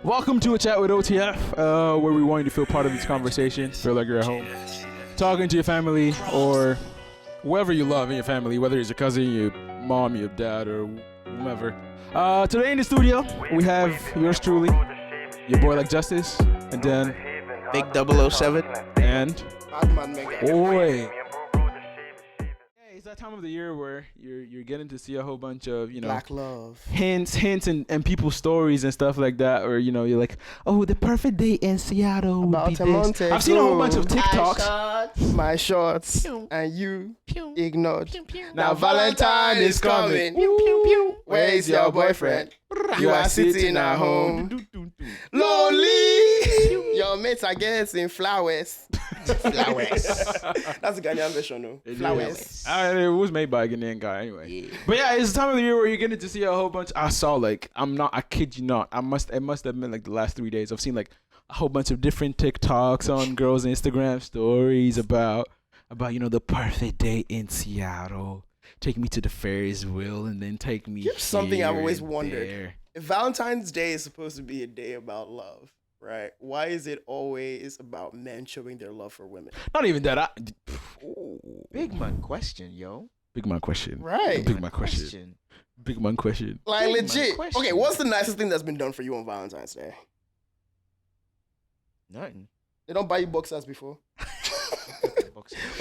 Welcome to a chat with O.T.F, where we want you to feel part of this conversation. Feel like you're at home, talking to your family or whoever you love in your family, whether it's your cousin, your mom, your dad, or whomever. Today in the studio, we have yours truly, your boy like Justice, and then Big 007. and Batman Mega. boy. It's that time of the year where you're getting to see a whole bunch of Black love. hints and people's stories and stuff like that, or you're like, oh, the perfect day in Seattle would be this. I've seen a whole bunch of TikToks. My shorts Pew. and you Pew. ignored. Pew, pew. Now Valentine is coming. Where is your boyfriend? You are sitting at home. Lonely. Your mates are getting flowers. Flowers. That's the Ghanaian version, no? It Flowers. is. It was made by a Ghanaian guy anyway. Yeah. But yeah, it's the time of the year where you're getting to see a whole bunch. I saw I kid you not. I must admit, like the last 3 days, I've seen like a whole bunch of different TikToks on girls' Instagram stories about the perfect day in Seattle. Take me to the Ferris wheel and then take me. Here's something I've here always and wondered. there. If Valentine's Day is supposed to be a day about love, right? Why is it always about men showing their love for women? Not even that. Big man question, yo. Big man question. Right. Big man question. Big man question. Like Big man legit. question. Okay, what's the nicest thing that's been done for you on Valentine's Day? Nothing. They don't buy you boxers before.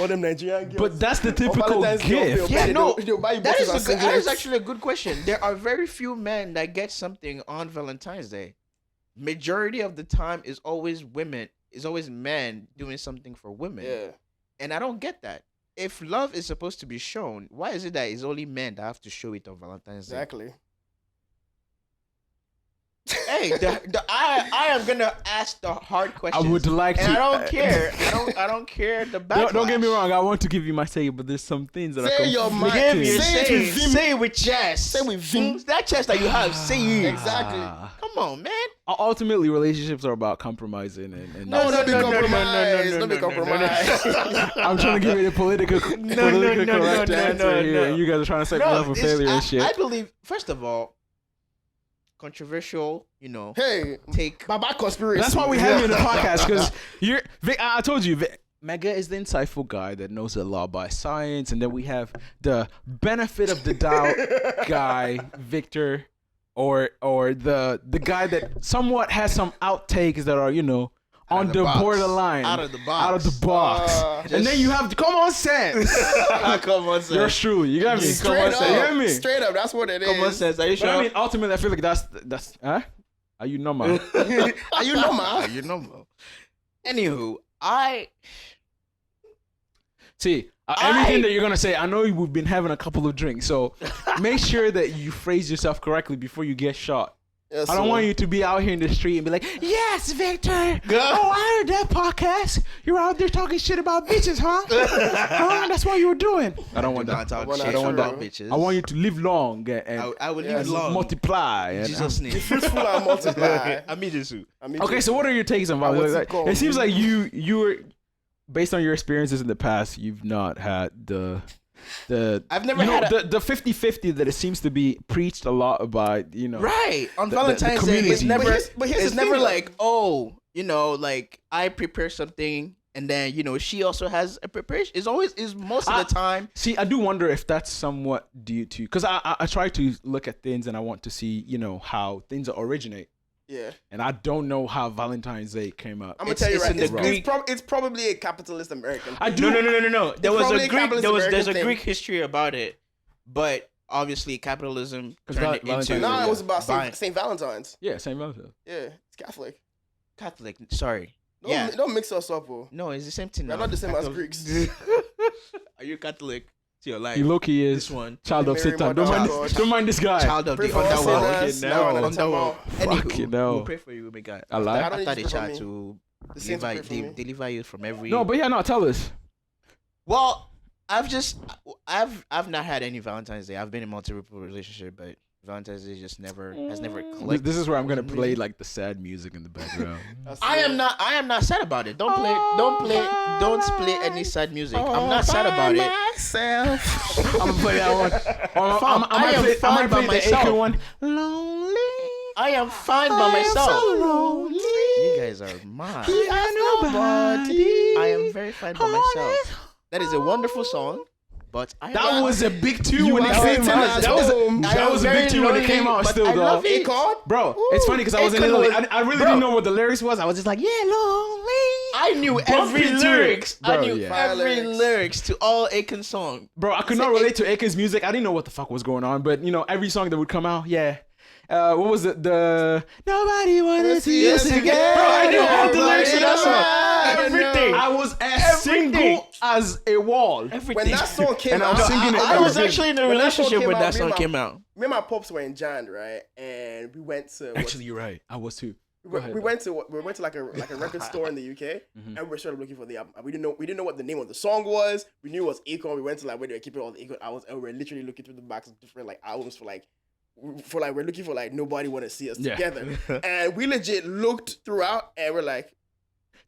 All them Nigerian girls. But that's the On typical Valentine's Day, gift. Yeah, no, they'll buy you That boxers is, and that is singlets. actually a good question. There are very few men that get something on Valentine's Day. Majority of the time is always women. Is always men doing something for women. Yeah. And I don't get that. If love is supposed to be shown, why is it that it's only men that have to show it on Valentine's Day? Exactly. Hey, I am gonna ask the hard questions. I would like and to. I don't care. I don't care the backlash. Don't get me wrong. I want to give you my say, but there's some things that Say are your mind. conflicting. Say it with vim. Say it with chest. Say with vim. That chest that you have. Say it. Exactly. Come on, man. Ultimately, relationships are about compromising and No, not- no, no, compromise. No, be no, compromise. I'm trying to give you the political correct answer here. And you guys are trying to set me up for failure and shit. I believe, first of all, controversial, Hey, take. Baba conspiracy. That's why we have you in the podcast, because I told you, Mega is the insightful guy that knows a lot about science, and then we have the benefit of the doubt guy, Victor, or the guy that somewhat has some outtakes that are on of the the box. borderline, Out of the box. out of the box, and then you have common sense. Come on, sir. You're true. You got me. Straight Come on, up. you got me. Straight up. That's what it is. Come on, says. Are you But sure? I mean, ultimately, I feel like that's huh? Are you normal? Are you normal? You know. Anywho, I See, everything that you're gonna say, I know we've been having a couple of drinks, so make sure that you phrase yourself correctly before you get shot. Yes, I don't sir. want you to be out here in the street and be like, "Yes, Victor. Go. Oh, I heard that podcast. You're out there talking shit about bitches, huh? Huh? That's what you were doing." I don't want not that. talk shit I don't want about that. bitches. I want you to live long and I will Yeah, live long. multiply. In and- Jesus' name. Fruitful and multiply. I mean this. Okay, so what are your takes on what's Valentine's? it called? It seems like you were, based on your experiences in the past, you've not had the I've never had the 50-50 that it seems to be preached a lot about, Right. On the Valentine's Day, it's community. never But here's it's the never thing, like, like I prepare something and then, she also has a preparation. It's most of the time. See, I do wonder if that's somewhat due to, because I try to look at things and I want to see, how things originate. Yeah. And I don't know how Valentine's Day came up. I'm gonna tell you it's right. in the Greek- It's probably a capitalist American. I do. No. There was probably a a Greek. capitalist There's American a thing. Greek history about it, but obviously capitalism 'Cause turned it Valentine's into Day, No, it was about buying- Saint Valentine's. Yeah, same Valentine's. Yeah, it's Catholic. Catholic. Sorry. Don't, Yeah. don't mix us up, bro. No, it's the same thing. We're now. not the same as Catholic- Greeks. Are you Catholic? To your life. He low-key is This one. child of Mary, Satan. Mother of God. Don't mind this guy. Child of Pray the for us underworld. sinners, Okay, now and no. at the time of- Fucking hell. We'll pray for you, my God. I lie. I don't After need the to pray for chat me. to The saints pray for me. deliver you from every. No, but yeah, no, tell us. Well, I've not had any Valentine's Day. I've been in multiple relationship, but Valentine's Day just has never clicked. This is where I'm gonna play like the sad music in the background. I am not sad about it. Don't play any sad music. I'm not sad about it. Myself. I'm gonna play that one. I am fine by myself. one. Lonely. I am fine by myself. You guys are mad. I am very fine by myself. That is a wonderful song, but That was a big tune when it are came sitting out. at That was home. that was a big tune when it came out. Still, I though. love it. Bro, it's funny because I was in Akon Italy. was- I really bro. didn't know what the lyrics was. I was just like, yeah, lonely. I knew every Bumping to lyrics. it. Bro, I knew yeah. every lyrics to all Akon songs. Bro, I could not relate to Akon's music. I didn't know what the fuck was going on, but you know, every song that would come out, yeah. What was it? The Nobody Wanna See Us Again. Bro, I knew all the lyrics to that song. Everything. I was as single as a wall. When that song came And I out, was singing it. I was Everything. actually in a When that song relationship came when out, that me song and my- came out. me and my pops were in Jan, right? And we went to Actually, you're right. I was too. Go ahead, we bro. went to like a record store in the UK, Mm-hmm. and we started looking for the album. We didn't know what the name of the song was. We knew it was Akon. We went to like where they were keeping all the Akon albums, and we were literally looking through the backs of different like albums for we're looking for like Nobody Wanna See Us Yeah. Together, and we legit looked throughout, and we're like,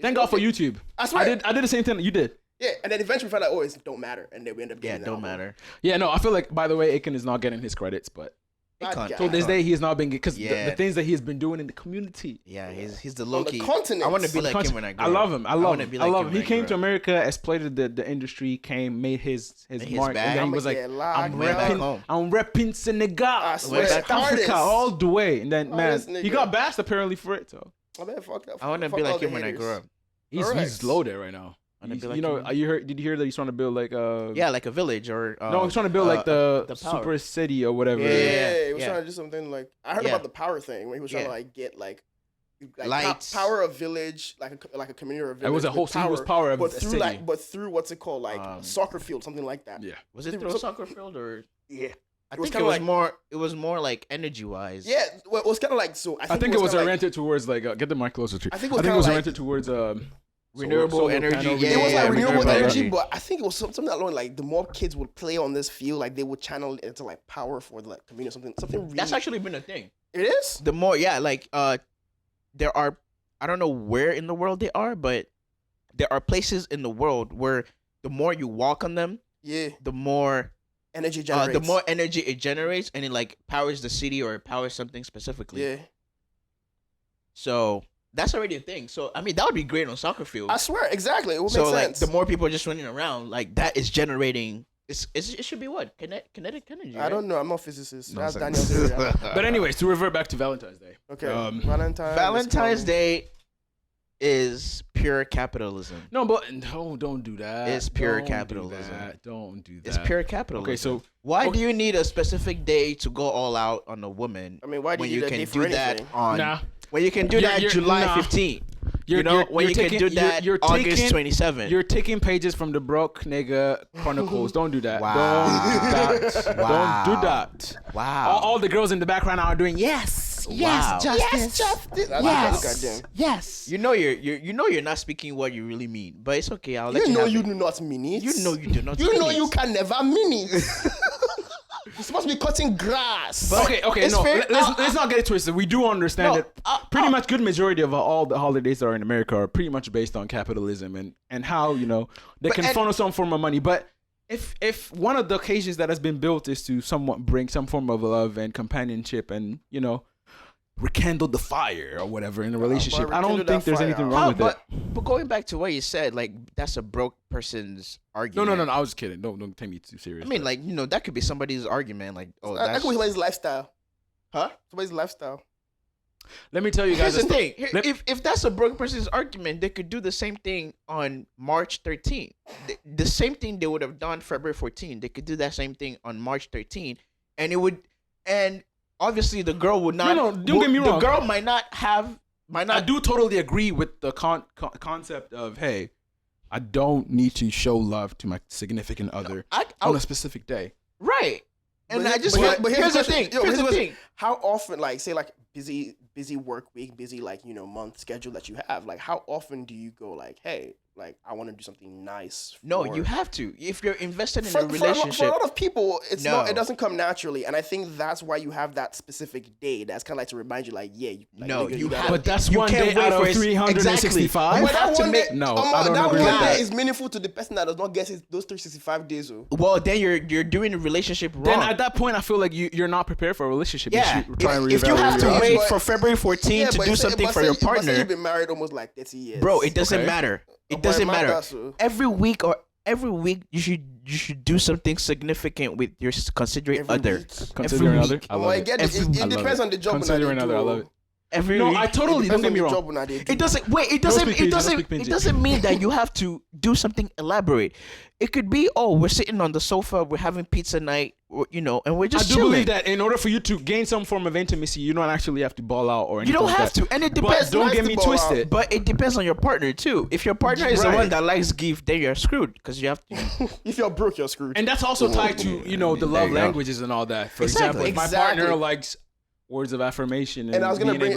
Thank God for YouTube. I swear. I did the same thing that you did. yeah. And then eventually we found out, oh, it don't matter, and then we ended up Yeah, getting the don't album. matter. Yeah, no, I feel like, by the way, Akon is not getting his credits, but Akon. God. till this day, he has not been, because Yeah. the things that he has been doing in the community. Yeah, he's the On low the key. continent. I want to be On the like him when I grow I up. love him. I love wanna him. be I like love him. He when I came grow to up. America, exploited the industry, made his his mark, bag. and then he I'ma was like, get locked I'm went back repping, home. I'm repping Senegal, swear, West hardest. Africa, all the way. And then, man, Hardest he nigga. got bashed apparently for it. So I mean, fuck that. I want to Fuck be all like the him when I haters. grow up. he's Correct. low there right now. Wanna be He's- like you know, him. did you hear that he's trying to build like Yeah, like a village or no, he's trying to build like the the power. super city or whatever. Yeah, he was yeah. trying to do something like I heard Yeah. about the power thing when he was trying Yeah. to like get like Lights. power of village, like a community or a village. It was a with whole city, it was power of but a through city. but through what's it called, like soccer field, something like that. Yeah. Was it It through a was- soccer field or? Yeah, I was think it kinda was like- more. It was more like energy wise. yeah. Well, it was kind of like so. I think it was kinda like- oriented towards like get the mic closer to you. I think it I was think it kinda was like- oriented towards Renewable solar energy, panel, yeah, It was like yeah, renewable renewable energy, energy. but I think it was something along like the more kids would play on this field, like they would channel it into like power for the like, community, something. Really, That's actually been a thing. it is. The more, yeah, like there are. I don't know where in the world they are, but there are places in the world where the more you walk on them, Yeah, the more energy generates. the more energy it generates, and it like powers the city or it powers something specifically. Yeah, So that's already a thing. So I mean, that would be great on soccer fields. I swear, exactly. It would So make like sense. the more people are just running around, like that is generating. It should be what kinetic energy. I don't know. I'm not a physicist. That's Nonsense. Daniel's area. But anyways, to revert back to Valentine's Day. Okay. Valentine's Valentine's. Day is pure capitalism. No, but no, don't do that. It's pure Don't do capitalism. that. Don't do that. It's pure capitalism. Okay, so why do you need a specific day to go all out on a woman I mean, why do when you you need a can day for do that anything? on nah, when you can do You're- that you're- July nah. 15th? you're, You know, you're- when you're you can taking- do that you're August taking- 27th. You're taking pages from the broke nigga chronicles. Don't do that. Wow. Don't do that. Wow. Don't do that. Wow. All the girls in the background are doing yes, Wow. yes, justice. That's goddamn. Yes. You know you're not speaking what you really mean, but it's okay. I'll let You you know have you it. do not mean it. You know you do not. You mean know it. you can never mean it. You're supposed to be cutting grass. But Okay, it's no. fair- Let's not get it twisted. We do understand No, that pretty much good majority of all the holidays that are in America are pretty much based on capitalism and how, you know, they But- can and- funnel some form of money. But if one of the occasions that has been built is to somewhat bring some form of love and companionship and, you know, rekindle the fire or whatever in a relationship, I don't rekindle think that there's fire. anything How- wrong with but it. but going back to what you said, like that's a broke person's No, argument. I was kidding. Don't take me too serious. I mean, like that could be somebody's argument. Like, oh, That that's could be somebody's lifestyle. huh? Somebody's lifestyle. let me tell you Here's guys. the thing. let- If that's a broke person's argument, they could do the same thing on March 13th. The same thing they would have done February 14th. They could do that same thing on March 13th, and it would. And obviously, the girl would not. No, don't get me wrong. The girl might not. I do totally agree with the concept of, hey, I don't need to show love to my significant other on a specific day. Right. And But I just. but Here's the question. thing. Yo, Here's the question. thing. How often, like, say, like busy work week, busy like month schedule that you have, like, how often do you go like, hey, like, I want to do something nice? No, for- you have to. If you're invested in For a a lot relationship, of people, it's No. not. It doesn't come naturally, and I think that's why you have that specific day. That's kind of like to remind you, like, yeah, like, No, nigga, you gotta- have- But that's You one can't day wait out for of it. 365. You But have that to one make- day, No, I don't that agree one with that. day is meaningful to the person that does not get those 365 days. Oh. well, then you're doing a relationship wrong. Then at that point, I feel like you're not prepared for a relationship. Yeah. You should try and If you have to, reevaluate. wait but- for February 14th to do something for your But say partner, you've been married almost like 30 years. bro, it doesn't Okay. matter. It But doesn't my matter. God, so Every week you should do something significant with your considerate every other. week. Considering week. another, I Well, love I it. get it. Every It week. I love depends it. on the job. Considering another, I love it. Every No, week. I totally don't get me wrong. It doesn't wait. It No doesn't. speak It PG, no doesn't. speak PG. It doesn't mean that you have to do something elaborate. It could be, oh, we're sitting on the sofa, we're having pizza night, and we're I just do chilling. believe that in order for you to gain some form of intimacy, you don't actually have to ball out or You anything. don't like have that. to, and it But depends. don't nice get to me ball out. twisted. But it depends on your partner too. If your partner is the Right. one that likes gift, then you're screwed because you have to. If you're broke, you're screwed. And that's also tied to the There love you go. languages and all that. For Exactly. example, if my Exactly. partner likes words of affirmation, And I was gonna being able bring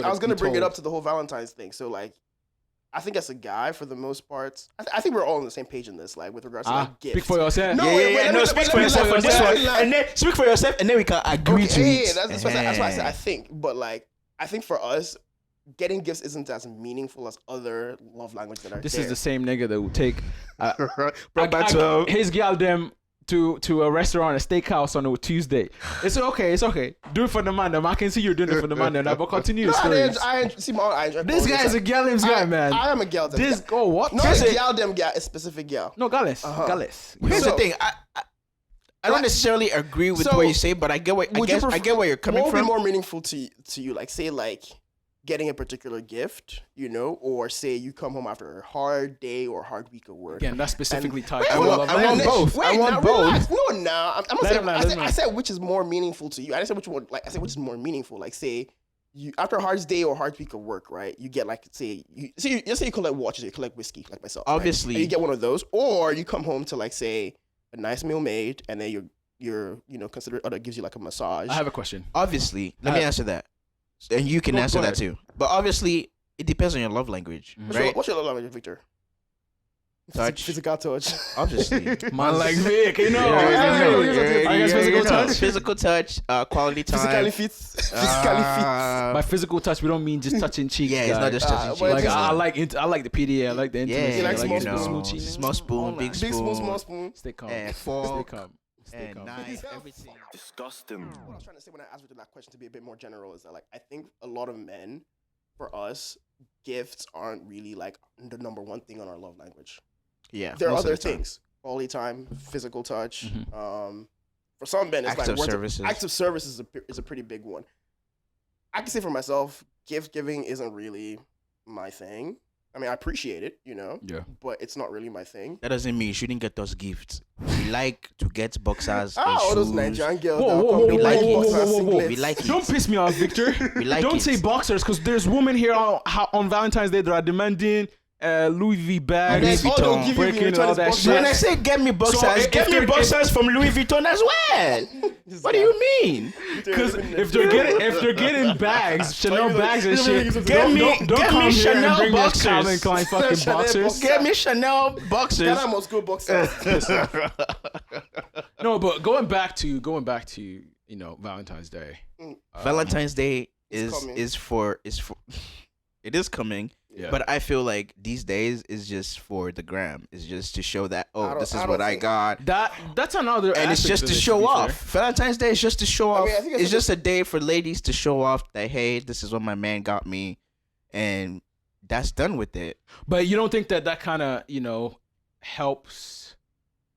be it told. up to the whole Valentine's thing. So like, I think as a guy, for the most part, I think we're all on the same page in this. Like with regards to like gifts. Speak for yourself. No, Yeah, wait, yeah, let no, me- speak let for me yourself land, on this let one, me land. and then speak for yourself, and then we can agree to yeah, it. that's why I said I think. But like, I think for us, getting gifts isn't as meaningful as other love languages that are This there. is the same nigga that will take Brought back to his gal them to a restaurant, a steakhouse on a Tuesday. It's okay. Do it for the man. I can see you're doing it for the man. And I will continue. No, stories. I enjoy This guy is a Gallim's guy, man. I am a gal. Them This guy. what? Not Here's a it. gal them guy, a specific gal. No, Gallus. Uh-huh. Gallus. Here's So- the thing. I don't necessarily agree with So, what you say, but I get what I get where you're coming What would from. be more meaningful to you? Like say like getting a particular gift, or say you come home after a hard day or a hard week of work. Again, that's specifically tied Wait, to hold love up. I want language. both. I want now, both. relax. No, I'm not Let saying. him land, let him I land. said which is more meaningful to you. I didn't say which one. Like I said, which is more meaningful. Like say you after a hard day or a hard week of work, right? You get like let's say you collect watches, you collect whiskey, like myself. right? Obviously. And you get one of those, or you come home to like say a nice meal made, and then you're consider other gives you like a massage. I have a question. Obviously, let me answer that, and you can Go answer that ahead. too. But obviously, it depends on your love language, right? What's your love language, Victor? Touch. Physical touch. Obviously, Man like Vic, you know. Yeah, I guess physical touch. physical touch, quality time. Physically fit. Physically fit. By physical touch, we don't mean just touching cheeks. Yeah, it's not just touching cheeks. well, Like just- I like the PDA. I like the intimacy. Yeah, like I small the spoon. smooching. Small spoon, big Big spoon, small spoon, spoon. Stay calm. and Stay fork, calm. Stay and calm. knife, everything. Disgusting. What I was trying to say when I answered that question to be a bit more general is that like I think a lot of men, for us, gifts aren't really like the number one thing on our love language. Yeah, There are most of other the time. things: quality time, physical touch. Mhm. For some men, it's Acts like of words services. Acts of service is a pretty big one. I can say for myself, gift giving isn't really my thing. I mean, I appreciate it, Yeah. but it's not really my thing. That doesn't mean you shouldn't get those gifts. We like to get boxers and All those shoes. Nigerian girls. Whoa, that whoa, come whoa, with whoa, like whoa, boxers whoa, and whoa, whoa. singlets. We like it. Don't piss me off, Victor. We like Don't it. say boxers, because there's women here on Valentine's Day that are demanding Louis V bags. And then all they'll give you in breaking return all is that boxers. shit. When I say get me boxers, if get me they're- boxers from Louis Vuitton as well. What do you mean? Because if they're getting bags, Chanel bags and shit, Get me- don't get come me here and Chanel bring us boxers. Calvin Klein fucking Chanel boxers. boxers. Get me Chanel boxers. Ghana must go boxers. No, but going back to Valentine's Day. Valentine's Day coming. is for it is coming. Yeah. But I feel like these days is just for the gram. It's just to show that this is I what don't I think- got. That's another. And it's aspect just of to it, show be off. fair. Valentine's Day is just to show off. mean, I think it's It's a just a day for ladies to show off that, hey, this is what my man got me, and that's done with it. But you don't think that kind of helps?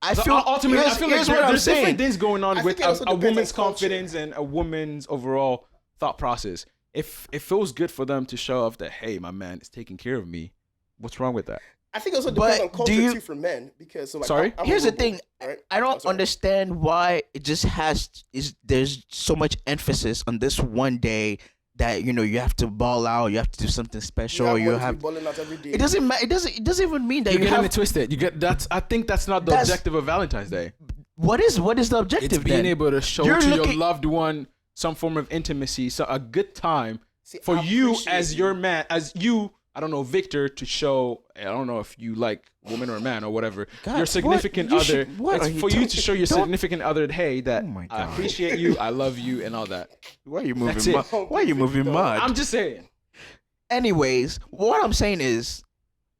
I So feel ultimately, I feel like here's what I'm there's different saying. things going on I with think it also a depends on woman's culture. confidence and a woman's overall thought process. If it feels good for them to show off that, hey, my man is taking care of me, what's wrong with that? I think it also depends But on culture do you- too for men because so like Sorry? I'm Here's the global, thing. right? I I'm don't sorry. understand why it just there's so much emphasis on this one day that you have to ball out, you have to do something special, you women to be have. balling out every day. It doesn't matter. It doesn't even mean that You're you getting have. it twisted. You get that's. I think that's not the That's- objective of Valentine's Day. What is the objective? It's being then? able to show You're to your looking- loved one some form of intimacy, so a good time See, for I you appreciate as you. your man, as you. I don't know, Victor, to show. I don't know if you like woman or man or whatever. God, your significant what? other. What It's are you for you to talking- show your don't- significant other, hey, that Oh my I God. appreciate you, I love you, and all that. Why are you That's moving? it. Why are you moving mud? I'm just saying. Anyways, what I'm saying is,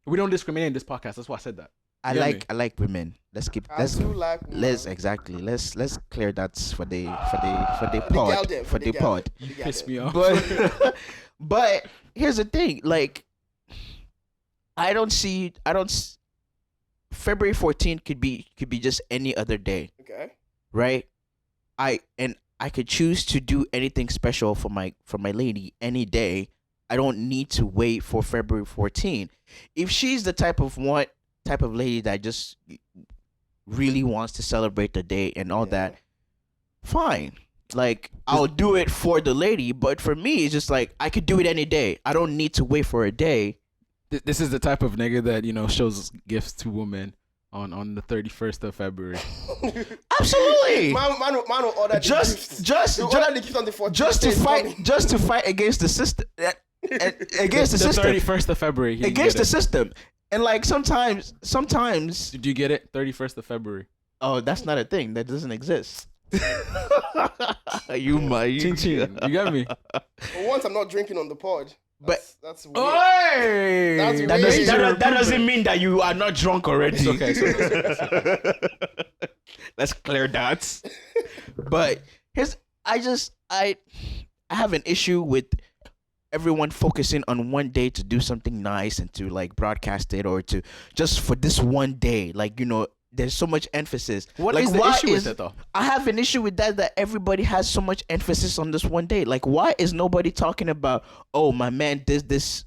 We don't discriminate in this podcast. That's why I said that. I Yeah, like women. Let's keep I do like let's women. exactly let's clear that for the the gal pod them, for the gal pod. them, You the gal piss them. me off. But but here's the thing, like I don't see I don't s- February 14th could be just any other day, Okay. right? I could choose to do anything special for my lady any day. I don't need to wait for February 14th. If she's the type of lady that just really wants to celebrate the day and all Yeah. that, fine. Like I'll do it for the lady, but for me it's just like I could do it any day. I don't need to wait for a day. This is the type of nigga that shows gifts to women on the 31st of February. Absolutely. Man will order the gifts. He'll order the gifts on the 14th. Just to fight against the system. Against the The system. 31st of February. you Against get the it. system. And like sometimes Did you get it? 31st of February. oh, that's not a thing. That doesn't exist. You might. Chin chin. You got me. For once, I'm not drinking on the pod. But- That's weird. Hey! That's That weird. doesn't mean that you are not drunk already. It's okay. It's okay. Let's clear that. But I have an issue with everyone focusing on one day to do something nice and to like broadcast it or to just for this one day. Like, there's so much emphasis. What like, is the why issue with it though? I have an issue with that everybody has so much emphasis on this one day. Like, why is nobody talking about, oh, my man did this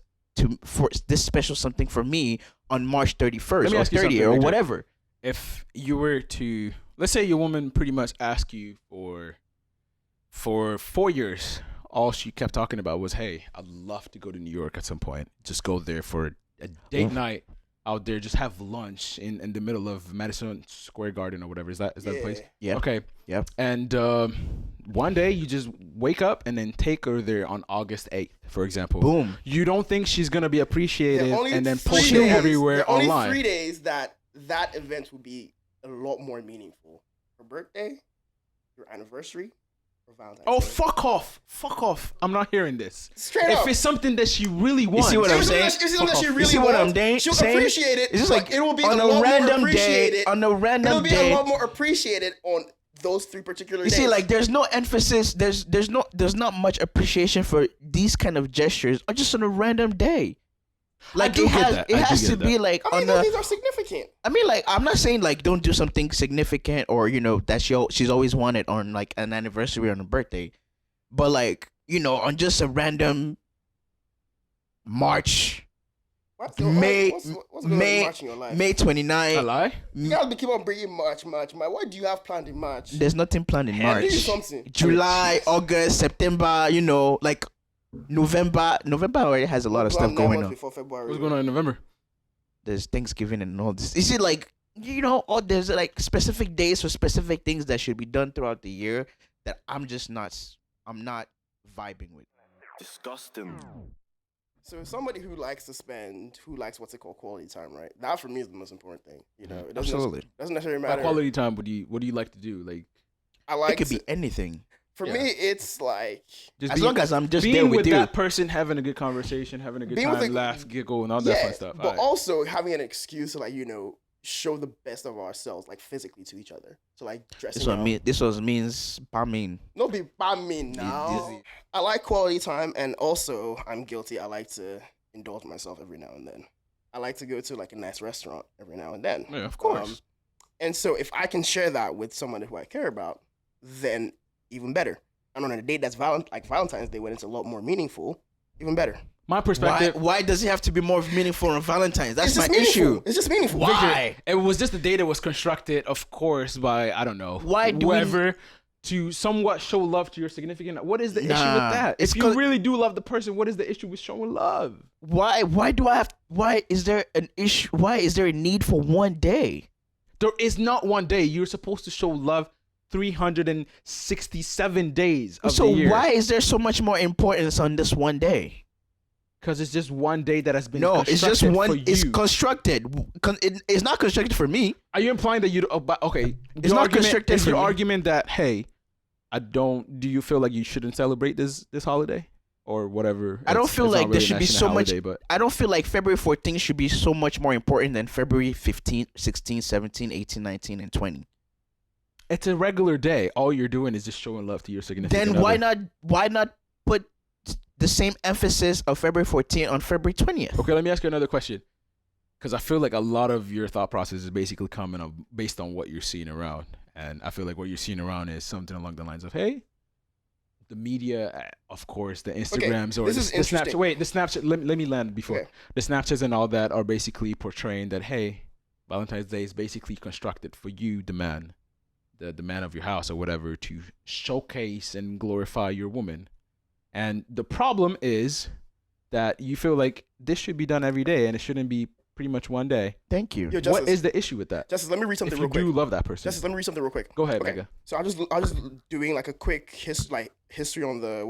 for this special something for me on March 31st Let me or ask you 30th something, or Victor. whatever? If you were to, let's say your woman pretty much asked you for 4 years, all she kept talking about was, hey, I'd love to go to New York at some point. Just go there for a date night out there. Just have lunch in the middle of Madison Square Garden or whatever. Is that the place? Yeah. Okay. Yep. And one day you just wake up and then take her there on August 8th, for example. Boom. You don't think she's going to be appreciated There are only and then 3 post it days- everywhere there are only online. 3 days that event would be a lot more meaningful. Your birthday, your anniversary, or Valentine's Oh, Day. fuck off. I'm not hearing this. Straight If up. it's something that she really wants. see what I'm If saying? it's something that she Fuck off. really see what wants, I'm she'll saying? appreciate it. It's just but like it will be on a a lot more random day. appreciated. On a random It'll be day. a lot more appreciated on those 3 particular You days. see, like there's no emphasis. There's not much appreciation for these kind of gestures, or just on a random day. Like do it get has, that. it I do has get to be that. like I mean, on those a. things are significant. I mean, like I'm not saying like don't do something significant or that she's always wanted on like an anniversary or on a birthday, but like on just a random March, What's May- what's going on in March in your life? May 29. I lie? You gotta keep on bringing March. What do you have planned in March? There's nothing planned in Tell you March. something. July, August, September. Like November. November already has a lot of Plan stuff 9 going months on. Before February. What's going on in November? There's Thanksgiving and all this. Is it like or there's like specific days for specific things that should be done throughout the year that I'm not vibing with. Disgusting. So somebody who likes what's it called, quality time, right? That for me is the most important thing. It doesn't Absolutely. doesn't necessarily By matter. quality time, what do you like to do? Like I like It could to- be anything. for Yeah. me. It's like just As long as I'm just being there with with you. that person, having a good conversation, having a good Being with time, a- laugh, giggle, and all that fun stuff. but Alright. also having an excuse to show the best of ourselves, like physically to each other. So like dressing. This one means mean. No be by me now. I like quality time, and also I'm guilty. I like to indulge myself every now and then. I like to go to like a nice restaurant every now and then. Yeah, of course. And so if I can share that with someone who I care about, then even better. And on a date that's Valentine's Day, when it's a lot more meaningful, even better. My perspective. Why does it have to be more meaningful on Valentine's? That's It's my just meaningful. issue. It's just meaningful. Why? It was just a day that was constructed, of course, by I don't know, Why do we- whoever, to somewhat show love to your significant. What is the issue with Nah, that? it's If you 'cause- really do love the person, what is the issue with showing love? Why is there an issue? Why is there a need for one day? There is not one day. You're supposed to show love 367 days of So the year. why is there so much more importance on this one day? Because it's just one day that has been No, it's just constructed one. for It's you. constructed. It's not constructed for me. Are you implying that you? Okay, It's your not argument constructed is for your me. argument that hey, I don't. Do you feel like you shouldn't celebrate this holiday? or whatever. I don't It's feel not like there really a should be national so much. holiday, but I don't feel like February 14th should be so much more important than February 15th, 16th, 17th, 18th, 19th, and 20th. it's a regular day. All you're doing is just showing love to your significant Then other. why not put the same emphasis of February 14th on February 20th? Okay, let me ask you another question. Because I feel like a lot of your thought process is basically coming up based on what you're seeing around. And I feel like what you're seeing around is something along the lines of, hey, the media, of course, the Instagrams or this is the interesting. Snapchat. Wait, the Snapchat, let me land before. Okay. The Snapchats and all that are basically portraying that, hey, Valentine's Day is basically constructed for you, the man, the man of your house or whatever, to showcase and glorify your woman. And the problem is that you feel like this should be done every day and it shouldn't be pretty much one day. Thank you. Yo, Justice, What is the issue with that? Justice, let me read something If you real quick. do love that person, Justice, let me read something real quick. go ahead, Okay. Mega. So I was just doing like a quick history on the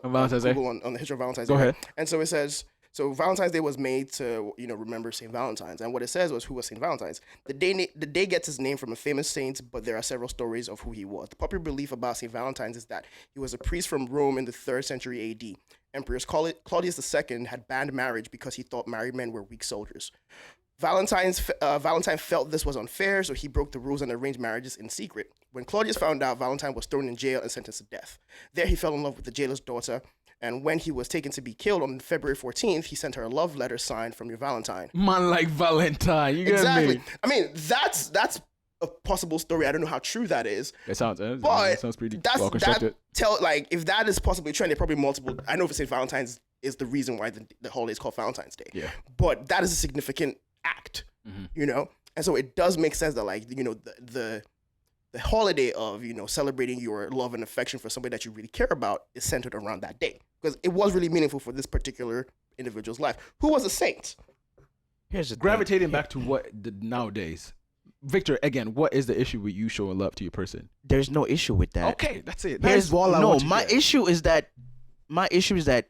Valentine's Day? Google on the history of Valentine's Go Day. ahead. And so it says, so Valentine's Day was made to remember Saint Valentine's, and what it says was, who was Saint Valentine's. The day gets its name from a famous saint, but there are several stories of who he was. The popular belief about Saint Valentine's is that he was a priest from Rome in the 3rd century A.D. Emperor Claudius II had banned marriage because he thought married men were weak soldiers. Valentine felt this was unfair, so he broke the rules and arranged marriages in secret. When Claudius found out, Valentine was thrown in jail and sentenced to death. There he fell in love with the jailer's daughter, and when he was taken to be killed on February 14th, he sent her a love letter signed from your Valentine. Man like Valentine, you get Exactly. me? I mean, that's a possible story. I don't know how true that is. It sounds pretty That's well constructed. if that is possibly true, there are probably multiple. I know if St. Valentine's is the reason why the holiday is called Valentine's Day. Yeah. But that is a significant act, and so it does make sense that the holiday of celebrating your love and affection for somebody that you really care about is centered around that day, because it was really meaningful for this particular individual's life, who was a saint. Here's the Gravitating back to what the nowadays, Victor. Again, what is the issue with you showing love to your person? There's no issue with that. Okay, that's it. Here's That's all I want you to my get. issue is that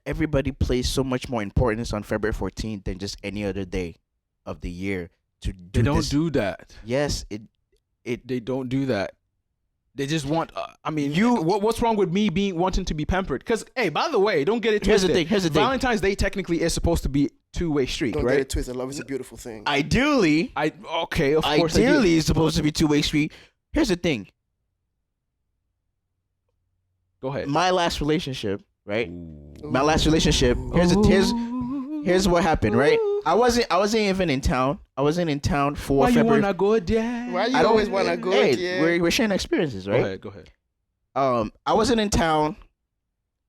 everybody places so much more importance on February 14th than just any other day of the year to do They don't this. do that. Yes, They don't do that. They just want. What's wrong with me wanting to be pampered? Because hey, by the way, don't get it Here's twisted. the thing. Valentine's Day technically is supposed to be two-way street, Don't right? get it twisted. Love is a beautiful thing. Ideally, Of course. ideally, it's supposed to be two-way street. Here's the thing. Go ahead. My last relationship, right? Ooh. My last relationship. Here's what happened, right? I wasn't even in town. I wasn't in town for Why you February. wanna go there? Why you I don't always want to go? Hey, yeah. we're sharing experiences, right? Go ahead. I wasn't in town.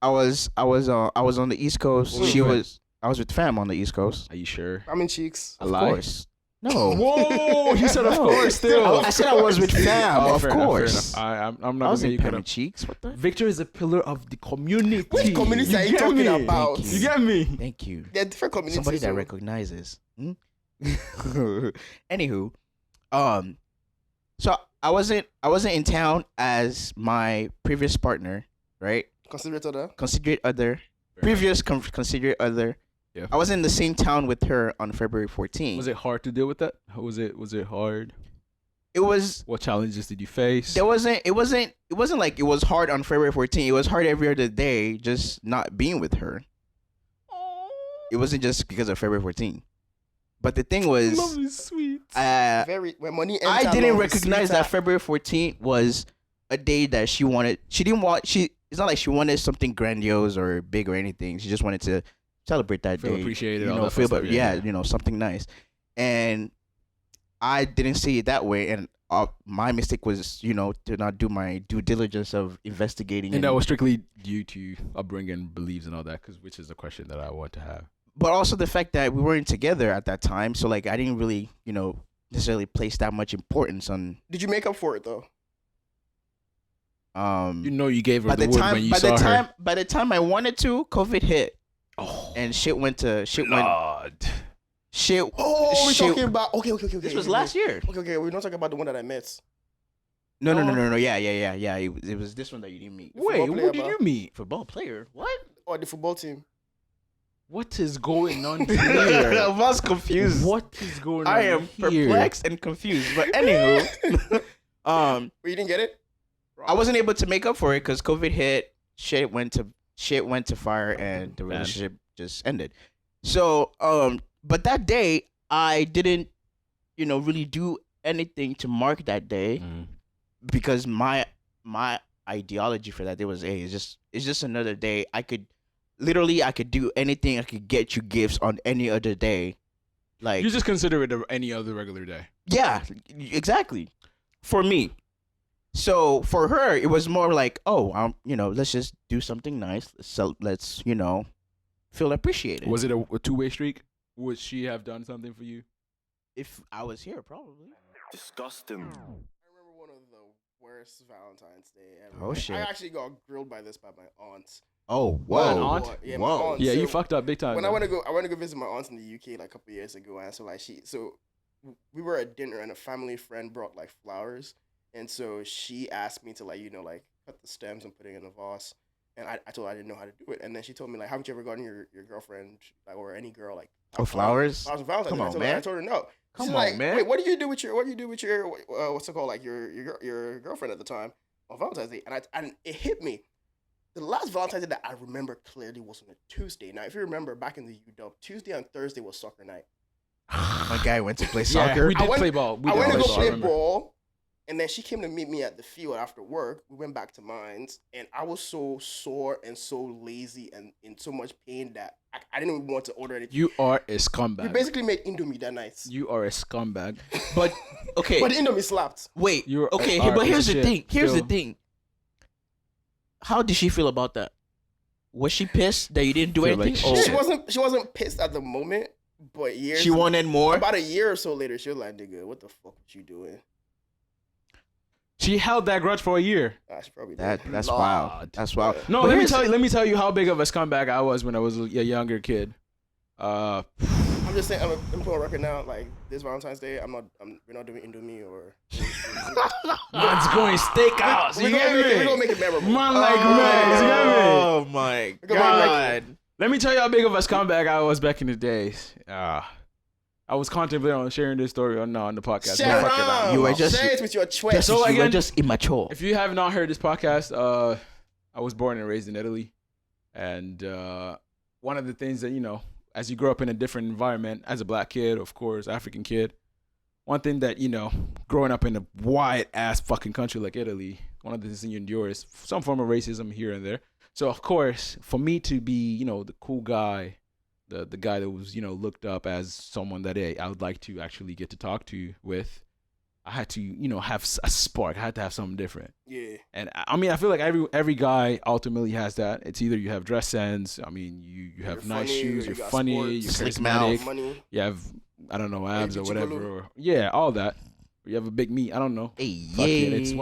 I was on the East Coast. Wait. I was with fam on the East Coast. Are you sure? I'm in cheeks. Of course. No. Whoa! He said, "Of course." Still, I said I was with fam. Oh, of fair enough, course. fair enough. I'm I not gonna was get in you cut Pam up. Cheeks. What the? Victor is a pillar of the community. Which community are you get talking me? about? Thank You get me? Thank you. They're different communities. Somebody that so- recognizes. Anywho, so I wasn't in town as my previous partner, right? Considerate other. Considerate other. Considerate other. Yeah. I was in the same town with her on February 14th. Was it hard to deal with that? Was it hard? It was. What challenges did you face? It wasn't like it was hard on February 14th. It was hard every other day, just not being with her. It wasn't just because of February 14th. But the thing was, Love is sweet. When money enter, I didn't love is recognize sweeter. that February 14th was a day that she wanted. She didn't want. It's not like she wanted something grandiose or big or anything. She just wanted to celebrate that Feel day. appreciated, You all know, that feel, fun but stuff, yeah. something nice. And I didn't see it that way. And my mistake was, to not do my due diligence of investigating. And that was strictly due to upbringing, beliefs, and all that, which is the question that I want to have. But also the fact that we weren't together at that time, so like I didn't really, necessarily place that much importance on. Did you make up for it though? You gave her By the the wood time, when you by saw the time, her. by the time I wanted to, COVID hit, Oh, and shit went. Lord. Oh, we're shit. talking about. Okay. This was last year. Okay. We're not talking about the one that I met. No. Yeah. It was this one that you didn't meet. Wait, Football player, what did bro. you meet? Football player. What? Or the football team. What is going on I here? was confused. What is going on I am here? perplexed and confused. But anywho, But you didn't get it. I wasn't able to make up for it because COVID hit. Shit went to shit went to fire and the Man. relationship just ended. So, but that day I didn't, really do anything to mark that day because my ideology for that day was, hey, it's just another day. I could do anything. I could get you gifts on any other day. Like, You just consider it any other regular day. yeah, exactly. For me. So for her, it was more like, oh, let's just do something nice. Let's feel appreciated. Was it a two-way streak? Would she have done something for you? If I was here, probably. Disgusting. I remember one of the worst Valentine's Day ever. Oh, shit. I actually got grilled by this by my aunts. Oh, What, an whoa. aunt? Yeah, my Whoa. aunt. Yeah, So you fucked up big time. when I though. went to go visit my aunts in the UK like a couple of years ago, and so like we were at dinner and a family friend brought like flowers, and so she asked me to like cut the stems and put it in a vase, and I told her I didn't know how to do it, and then she told me like, haven't you ever gotten your girlfriend like, or any girl like Flowers? flowers on Valentine's? Come Day? on, man. I told her no. Come She's on, like, man. Wait, what do you do with your what's it called, like your girlfriend at the time on Valentine's Day? And it hit me. The last Valentine's Day that I remember clearly was on a Tuesday. Now, if you remember back in the UW, Tuesday and Thursday was soccer night. My guy went to play Yeah, soccer. we did I went- play ball. I went to go I play remember. ball, and then she came to meet me at the field after work. We went back to mines, and I was so sore and so lazy and in so much pain that I didn't even want to order anything. You are a We scumbag. basically made Indomie that night. You are a scumbag. But, okay. But the Indomie slapped. Wait. You're Okay, a but here's piece the of thing. shit Here's the still. thing. How did she feel about that? Was she pissed that you didn't do Feel like anything? shit. She wasn't pissed at the moment, but years She wanted more? about a year or so later, she was like, "Nigga, what the fuck was you doing?" She held that grudge for a year. She probably did. That's Lord. wild. That's wild. No, But here's- let me tell you how big of a scumbag I was when I was a younger kid. I'm just saying, I'm putting on record now. Like this Valentine's Day, we're not doing Indomie or. Man's going steakhouse. We're You get gonna me? make it memorable. Man like man. You get me? Oh my We're gonna make god. Let me tell you how big of a scumbag I was back in the days. I was contemplating on sharing this story on the podcast. Share But fuck it, it You were just- Share it with your twist. So you were again- just immature. If you have not heard this podcast, I was born and raised in Italy, and one of the things that as you grow up in a different environment, as a black kid, of course, African kid, one thing that growing up in a wide ass fucking country like Italy, one of the things you endure is some form of racism here and there. So of course, for me to be the cool guy, the guy that was looked up as someone that I would like to actually get to talk to with, I had to have a spark. I had to have something different. Yeah. And I mean, I feel like every guy ultimately has that. It's either you have dress sense. I mean, you have You're nice funny, shoes. or You're you got funny. sports, You're slick charismatic. mouth. Money. You have abs or Hey, whatever. Gigolo. Or, yeah, all that. Or you have a big meat. I don't know. Hey, Fuck it. It's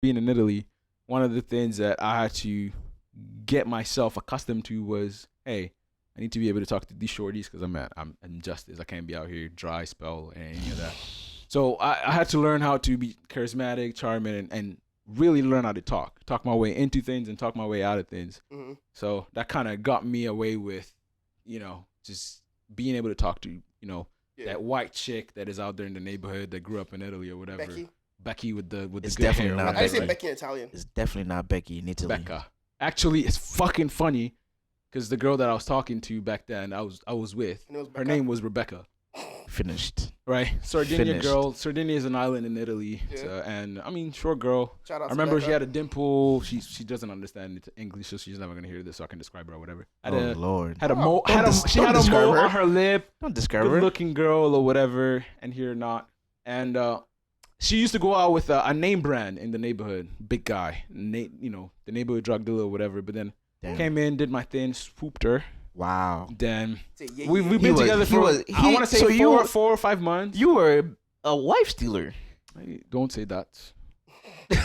being in Italy. One of the things that I had to get myself accustomed to was, hey, I need to be able to talk to these shorties because I'm injustice. I can't be out here dry spell and any of that. So I had to learn how to be charismatic, charming, and really learn how to talk my way into things and talk my way out of things. Mm-hmm. So that kind of got me away with, just being able to talk to, that white chick that is out there in the neighborhood that grew up in Italy or whatever. Becky with the It's good definitely hair. not or I whatever. say Becky in Italian. It's definitely not Becky in Italy. Becca. Actually, it's fucking funny because the girl that I was talking to back then, I was with, And it was her Becca. name was Rebecca. Finished. Right, Sardinia Finished. girl. Sardinia is an island in Italy, Yeah. so, and I mean, short girl. Shout out I to remember Becca. she had a dimple. She doesn't understand English, so she's never gonna hear this, so I can describe her or whatever. Had Oh a Lord. had a Oh, mole. don't Had a, des- she don't had a describe mole her. on her lip. Don't discover Good it. looking girl or whatever, and here not. And she used to go out with a name brand in the neighborhood, big guy, the neighborhood drug dealer or whatever. But then Damn. came in, did my thing, swooped her. Wow. Then Say, yeah, we've yeah, been was- together he for was- I he- want to say so you were- 4 or 5 months. You were a wife stealer. Hey, don't say that. yeah.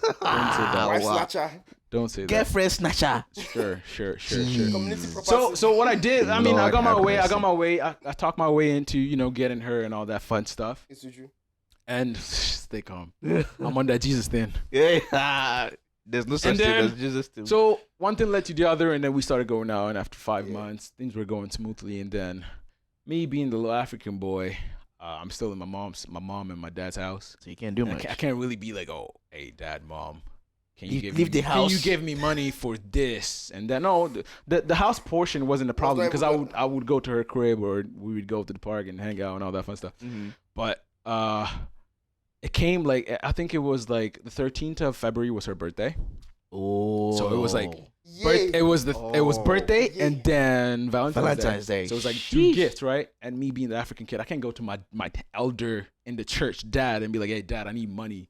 that. Wife wow. snatcher. Don't say that. Girlfriend snatcher. Sure. Community property. So what I did, I mean, I Lord got my have way. I mercy. got my way. I talked my way into getting her and all that fun stuff. It's you. And stay calm. I'm on that Jesus thing. Yeah. There's no such And thing then- as Jesus too. So one thing led to the other, and then we started going out. And after 5 months, things were going smoothly. And then me being the little African boy, I'm still in my mom and my dad's house. So you can't do And much. I can't really be like, oh, hey, dad, mom, can you give leave me, the house. Can you give me money for this? And then no, the house portion wasn't a problem because I would go to her crib or we would go to the park and hang out and all that fun stuff. Mm-hmm. But it came like I think it was like the 13th of February was her birthday. Oh, So it was like Yay. it was birthday and then Valentine's Day. Day. So it was like 2 gifts, right? And me being the African kid, I can't go to my elder in the church, dad, and be like, "Hey, dad, I need money."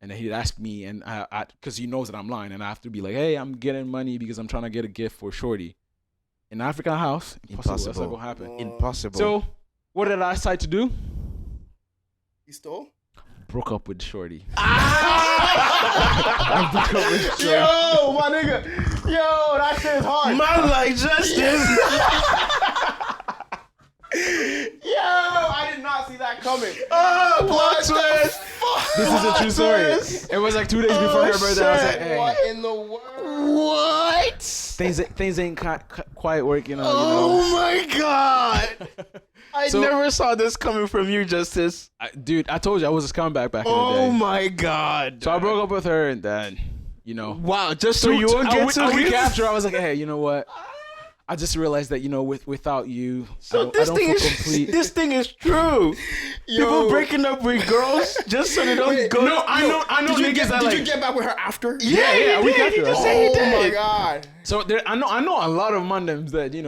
And then he'd ask me, and I because he knows that I'm lying, and I have to be like, "Hey, I'm getting money because I'm trying to get a gift for Shorty." In the African house, impossible. That's not gonna happen. Impossible. So what did I decide to do? You stole? Broke up with Shorty. I broke up with Shorty. Yo, my nigga. Yo, that shit is hard. Man like justice. Yo, I did not see that coming. Oh, plot twist. This is a true story. It was like 2 days before her birthday. I was like, hey, What in the world? What? things ain't quite working out. Oh my god. I So- never saw this coming from you, Justice. Dude, I told you I was a scumbag back in the Oh day. my god. So I broke up with her, and then, Wow, just so you won't get a week to after, I was like, hey, you know what? I just realized that, without you, So I this don't thing feel is complete. this thing is true. People breaking up with girls just so they don't Wait, go. No, I know Did you niggas that did like. you get back with her after? Yeah, a week after. He just Oh said he Oh did. my god. So I know a lot of Mondays that I've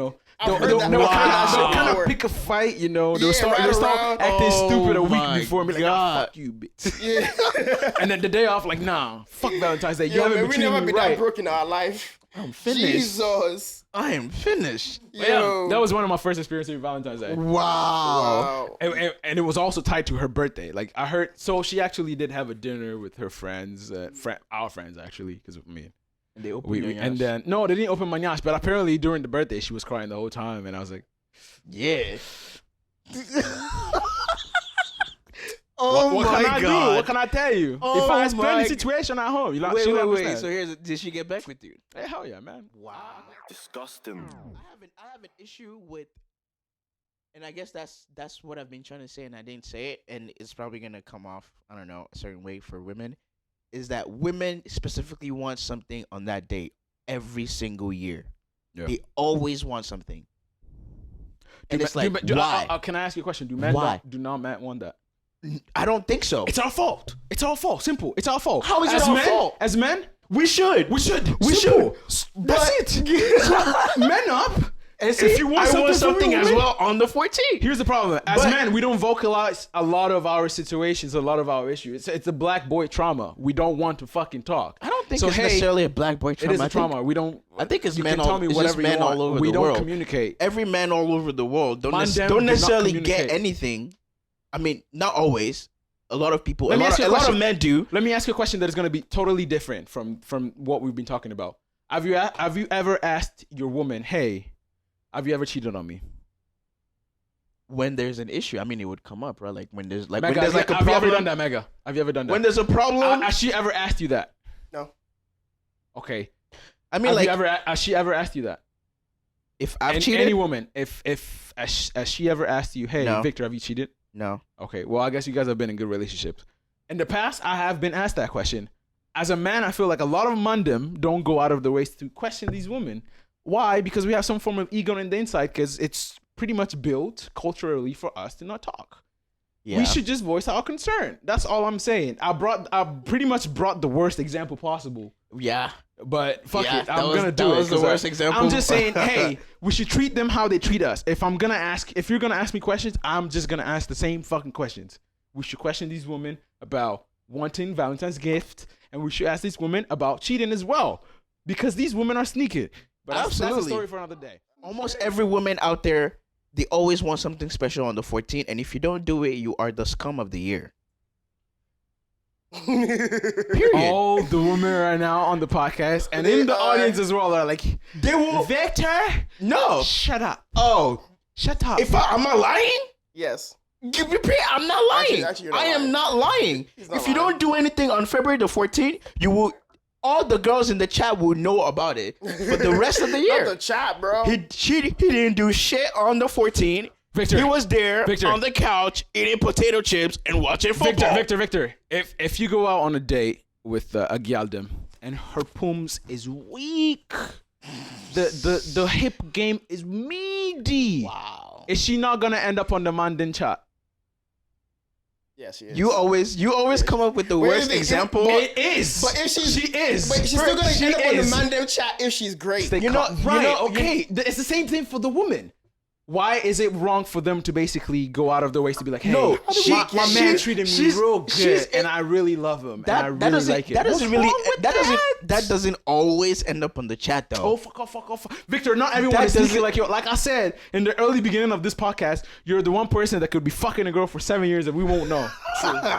they'll heard that kind before. of pick a fight. They'll Yeah, start right acting around. stupid a Oh week my before and be like, God. fuck you, bitch. Yeah. And then the day off, like, nah, fuck Valentine's Day. You Yo, haven't man, been we treating never me been right. that broke in our life. I'm finished. Jesus. I am finished. But yeah, Yo. that was one of my first experiences with Valentine's Day. Wow. Wow. And it was also tied to her birthday. Like I heard, so she actually did have a dinner with her friends, our friends actually, because me. And they opened your And ass. then no, they didn't open my yash, but apparently during the birthday she was crying the whole time, and I was like, Yeah. what can I do? What can I tell you? Oh if I explain my the situation at home, Wait. she'll So understand. did she get back with you? Hey, hell yeah, man. Wow. Disgusting. I have an issue with, and I guess that's what I've been trying to say, and I didn't say it, and it's probably gonna come off, I don't know, a certain way for women, is that women specifically want something on that day every single year. Yeah. They always want something, and it's like, do, why? can I ask you a question? Do men Why? do not men want that? I don't think so. It's our fault. It's our fault. Simple. It's our fault. How is it As our men, fault? As men, We should. we should. We Simple. But- That's it. So, men up. And If you want I want something something from as women- well on the 14th. Here's the problem. As But- men, we don't vocalize a lot of our situations, a lot of our issues. It's a black boy trauma. We don't want to fucking talk. I don't think So, it's hey, necessarily a black boy trauma. It is a I think trauma. We don't. I think it's you men can tell all- me it's whatever just men you want. all over we the don't world. communicate. every man all over the world don't, Man, them don't do not necessarily get communicate. anything. I mean, not always. A lot of people, Let a me ask you a lot of question. men do. Let me ask you a question that is going to be totally different from what we've been talking about. Have you ever asked your woman, "Hey, have you ever cheated on me?" When there's an issue, I mean, it would come up, right? Like when there's like Mega, when there's like a have you ever problem. done that, Mega? Have you ever done that? When there's a problem, Has she ever asked you that? No. Okay. I mean, like Has she ever asked you that? if I've And cheated, any woman, if has she ever asked you, "Hey, No. Victor, have you cheated?" no. Okay. Well, I guess you guys have been in good relationships. In the past, I have been asked that question. As a man, I feel like a lot of mandem don't go out of the way to question these women. Why? Because we have some form of ego in the inside, because it's pretty much built culturally for us to not talk. Yeah. We should just voice our concern. That's all I'm saying. I pretty much brought the worst example possible. Yeah. But fuck Yeah, it, that I'm was- gonna do that it. was the 'cause worst example. I'm just saying, hey, we should treat them how they treat us. If you're gonna ask me questions, I'm just gonna ask the same fucking questions. We should question these women about wanting Valentine's gift, and we should ask these women about cheating as well, because these women are sneaky. But that's a Absolutely. story for another day. Almost every woman out there, they always want something special on the 14th, and if you don't do it, you are the scum of the year. Period. All the women right now on the podcast and in the audience as well are like, They will. Victor, No. shut up, Oh, shut up. if I'm not lying. Yes. I'm not lying. Actually, you're not I am lying. not lying. He's not If you lying. don't do anything on February the 14th, you will. All the girls in the chat will know about it for the rest of the Not year. the chat, bro. He didn't do shit on the 14th. Victor, He was there Victor. on the couch eating potato chips and watching football. Victor. If you go out on a date with a gyaldem and her pooms is weak. The hip game is meaty. Wow. Is she not gonna end up on the Mandin chat? Yes, she is. You always come up with the Wait, worst wait, example. It is. But if she's, she is. but she's still gonna She end up on the is. Mandem chat if she's great. Right. It's the same thing for the woman. Why is it wrong for them to basically go out of their ways to be like, hey, No, my man treated me real she's- good, and I really love him, and I really doesn't, like it. that doesn't What's really wrong with that doesn't always end up on the chat though. Oh, fuck off. Victor, not everyone That is thinking doesn't- like you. Like I said in the early beginning of this podcast, you're the one person that could be fucking a girl for 7 years and we won't know.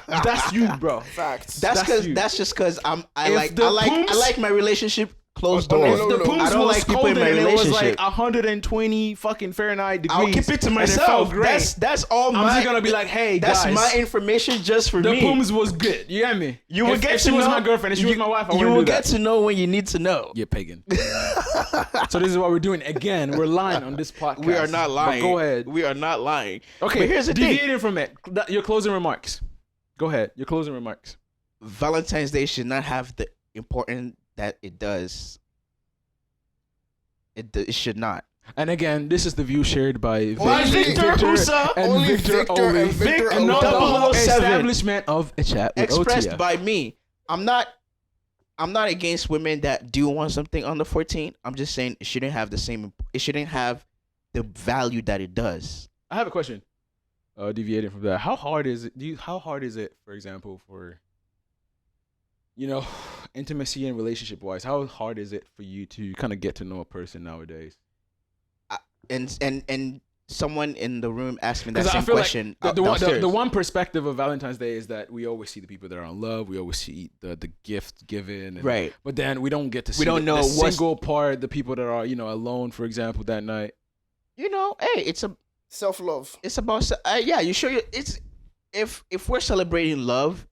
That's you, bro. Facts. you. That's just because I Pooms- like my relationship closed Oh, no, doors. no, The no. pooms I don't was like people cold in my and it was like relationship. 120 fucking Fahrenheit degrees. I'll keep it to and myself. It felt great. That's all I'm my. just gonna be like, hey, that's guys, my information just for the me. pooms was good. You get me? You will if, get if to she was know- my girlfriend, if she was my wife, I you wouldn't will do get that. to know when you need to know. You're pagan. So this is what we're doing again. We're lying on this podcast. We are not lying. But go ahead. We are not lying. Okay, But here's the thing. deviating from it. Your closing remarks. Go ahead. Your closing remarks. Valentine's Day should not have the importance that it does. It should not. And again, this is the view shared by Victor Husa. and Only Victor Victor only. and Victor and not the alone. whole 007. establishment of a chat with Expressed O.T.F. by me. I'm not against women that do want something on the 14th. I'm just saying it shouldn't have the same. It shouldn't have the value that it does. I have a question. Deviating from that, how hard is it? How hard is it, for example, for intimacy and relationship wise? How hard is it for you to kind of get to know a person nowadays? And someone in the room asked me that Because I same feel question. like downstairs. the one perspective of Valentine's Day is that we always see the people that are in love. We always see the gift given, and, Right. But then we don't get to see don't know the what's- single part, the people that are alone, for example, that night. Hey, Self-love. it's about yeah. You show it's if we're celebrating love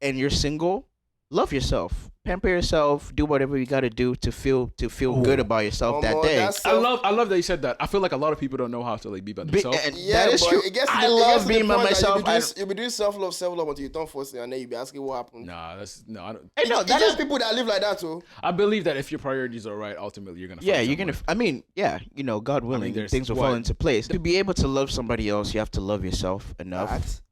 and you're single, love yourself, pamper yourself, do whatever you got to do to feel good about yourself that day. that's I love that you said that. I feel like a lot of people don't know how to be by Be- themselves. and Yeah, that is but true. it gets to I the- it gets love to the being by point that myself. You'll be doing self-love until you don't force it, and then you'll be asking what happened. Nah, that's no. I don't. Hey, no, It's that just is people that live like that too. I believe that if your priorities are right, ultimately you're gonna. yeah. Find You're gonna. someone. I mean, yeah. God willing, there's things will what- fall into place. To be able to love somebody else, you have to love yourself enough Facts.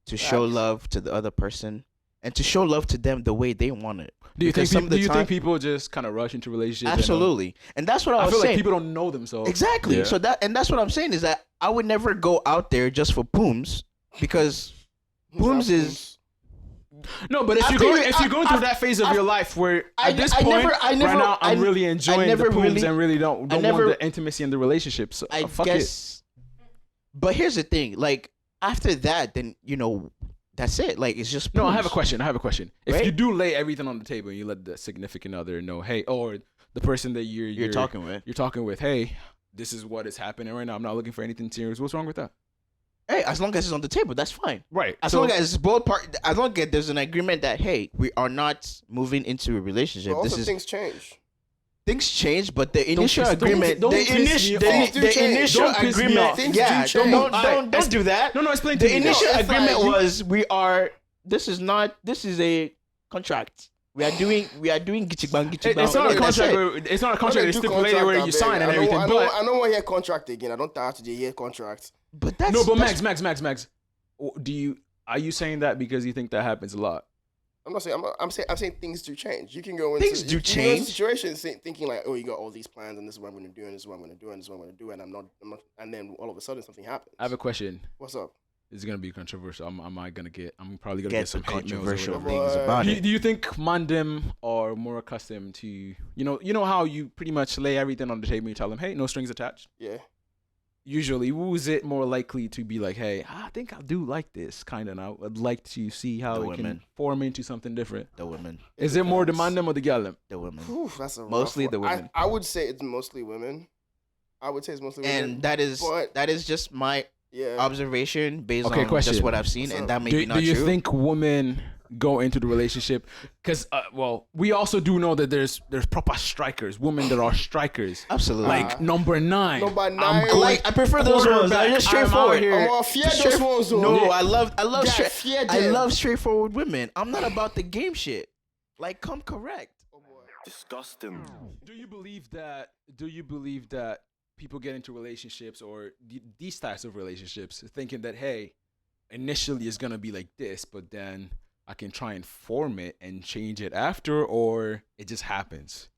to show Facts. love to the other person and to show love to them the way they want it. Do you Because think? some of the Do you time- think people just kind of rush into relationships? and, Absolutely, and that's what I I was feel saying. like people don't know themselves. Exactly. Yeah. So that's what I'm saying is that I would never go out there just for pooms because pooms is No, but if After you're going, you- if you're going I- through that phase of I- your life where I- at this I point never- right now I'm really enjoying never the pooms really- and really don't never- want the intimacy and the relationship. So I fuck guess. But here's the thing, like after that, then that's it. Like it's just it. No, I have a pooms. question. If Right? you do lay everything on the table and you let the significant other know, hey, or the person that you're talking with. you're talking with, hey, this is what is happening right now. I'm not looking for anything serious. What's wrong with that? Hey, as long as it's on the table, that's fine. Right. As long as both part, as long as there's an agreement that hey, we are not moving into a relationship. But This also is things change. things change, but the initial don't agreement, piss the me initial, off. the, Things do the change. initial Don't piss me agreement, off. Things yeah, do change. don't do that. No, explain to The me. initial it's agreement like you- was we are. This is a contract. We are doing gichibang. It's not a That's contract. it. Where, it's not a When contract. they It's do stipulated contract, where I you beg. sign and I everything. don't But want to hear contract again. I don't have to hear contract. But that's no, but that's- Max. Are you saying that because you think that happens a lot? I'm not saying. I'm saying things do change. You can go into Things do you can go into change. situations thinking like, oh, you got all these plans and this is what I'm going to do and this is what I'm going to do and this is what I'm going to do and I'm not. And then all of a sudden something happens. I have a question. What's up? It's gonna be controversial. I'm probably gonna get get some the hate mails or controversial whatever. things What? about Do, it. do you think mandem are more accustomed to you know how you pretty much lay everything on the table and you tell them, hey, no strings attached? Yeah. Usually, who's it more likely to be like, hey, I think I do like this kind of, and I would like to see how The it women. can form into something different. The women, Is it more the depends. mandem or the gallem? the women, Whew, that's a rough Mostly one. the women. I would say it's mostly women. I would say it's mostly women. and that is but- just my yeah. observation based Okay, on question. just what I've seen, What's up? and that may Do, be not do you true. think women go into the relationship? Because, we also do know that there's proper strikers, women that are strikers. Absolutely. Like number 9. Number I'm 9. going like I prefer those ones. They're just I'm out straightforward. here. I'm gonna fear those ones. though. No, I love Yeah, fear them. straightforward women. I'm not about the game shit. Like, come correct. Oh boy. Disgusting. Do you believe that? People get into relationships or these types of relationships thinking that, hey, initially it's gonna be like this, but then I can try and form it and change it after, or it just happens?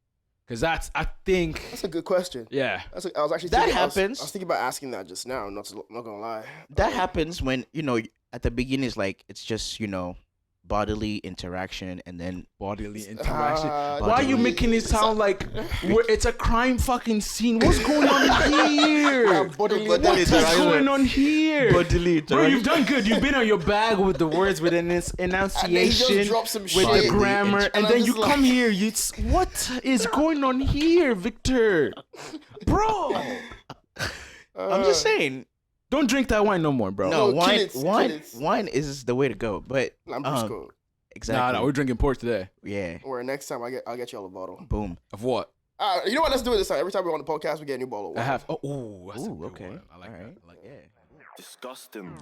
Because I think That's a good question. yeah. I was actually That thinking, happens. I was thinking about asking that just now. Not gonna lie. That happens when, at the beginning it's like, it's just, bodily interaction, and then Bodily interaction. Why are bodily- you making it sound like it's a crime fucking scene? What's going on here? Bodily What is interaction. going on here? bodily Bro, interaction. you've done good. You've been on your bag with the words, with an enunciation, dropped some with shit. the grammar, And and I'm then you just like- come here. What is going on here, Victor? Bro, I'm just saying. don't drink that wine no more, bro. No, No, kill it, kill it. wine is the way to go. But I'm just cool. exactly. Nah, we're drinking port today. Yeah. Or next time I'll get y'all a bottle. Boom. Of what? You know what? Let's do it this time. Every time we're on the podcast, we get a new bottle. Of I wine. have. Oh, that's a Ooh, good okay. one. I like All that. right. I like Yeah. that. Disgusting.